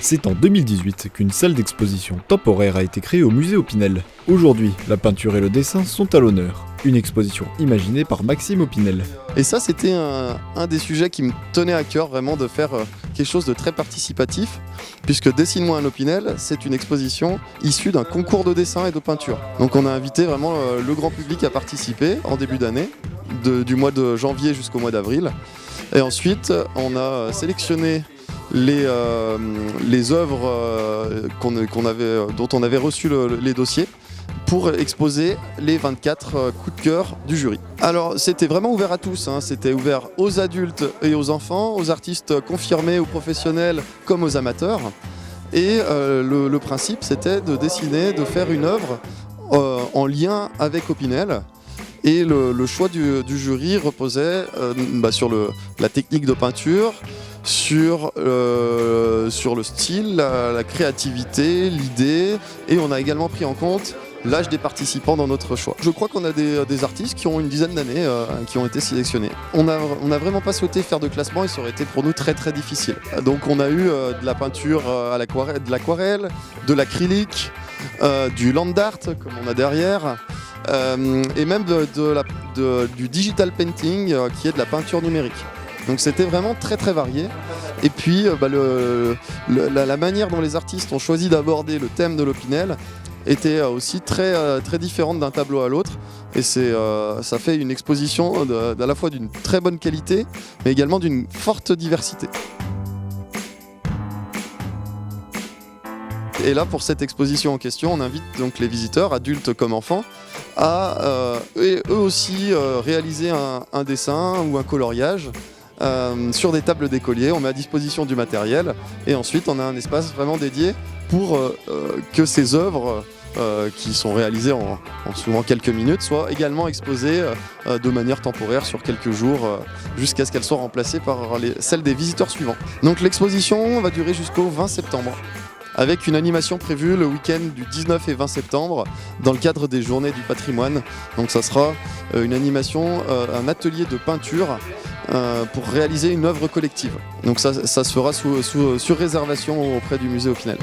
C'est en 2018 qu'une salle d'exposition temporaire a été créée au musée Opinel. Aujourd'hui, la peinture et le dessin sont à l'honneur. Une exposition imaginée par Maxime Opinel. Et ça, c'était un des sujets qui me tenait à cœur vraiment de faire quelque chose de très participatif, puisque Dessine-moi un Opinel, c'est une exposition issue d'un concours de dessin et de peinture. Donc on a invité vraiment le grand public à participer en début d'année, du mois de janvier jusqu'au mois d'avril. Et ensuite, on a sélectionné les œuvres dont on avait reçu les dossiers pour exposer les 24 coups de cœur du jury. Alors c'était vraiment ouvert à tous, c'était ouvert aux adultes et aux enfants, aux artistes confirmés ou professionnels comme aux amateurs. Et le principe c'était de dessiner, de faire une œuvre en lien avec Opinel. Et le choix du jury reposait sur la technique de peinture, sur le style, la créativité, l'idée, et on a également pris en compte l'âge des participants dans notre choix. Je crois qu'on a des artistes qui ont une dizaine d'années qui ont été sélectionnés. On n'a vraiment pas souhaité faire de classement et ça aurait été pour nous très très difficile. Donc on a eu de la peinture à l'aquarelle, de l'aquarelle, de l'acrylique, du land art comme on a derrière, et même du digital painting qui est de la peinture numérique. Donc c'était vraiment très très varié. Et puis la manière dont les artistes ont choisi d'aborder le thème de l'Opinel était aussi très, très différente d'un tableau à l'autre. Et ça fait une exposition à la fois d'une très bonne qualité, mais également d'une forte diversité. Et là, pour cette exposition en question, on invite donc les visiteurs, adultes comme enfants, à eux aussi réaliser un dessin ou un coloriage sur des tables d'écoliers. On met à disposition du matériel et ensuite on a un espace vraiment dédié pour que ces œuvres qui sont réalisées en souvent quelques minutes soient également exposées de manière temporaire sur quelques jours jusqu'à ce qu'elles soient remplacées par celles des visiteurs suivants. Donc l'exposition va durer jusqu'au 20 septembre. Avec une animation prévue le week-end du 19 et 20 septembre dans le cadre des Journées du patrimoine. Donc ça sera une animation, un atelier de peinture pour réaliser une œuvre collective. Donc ça se fera sur réservation auprès du musée Opinel.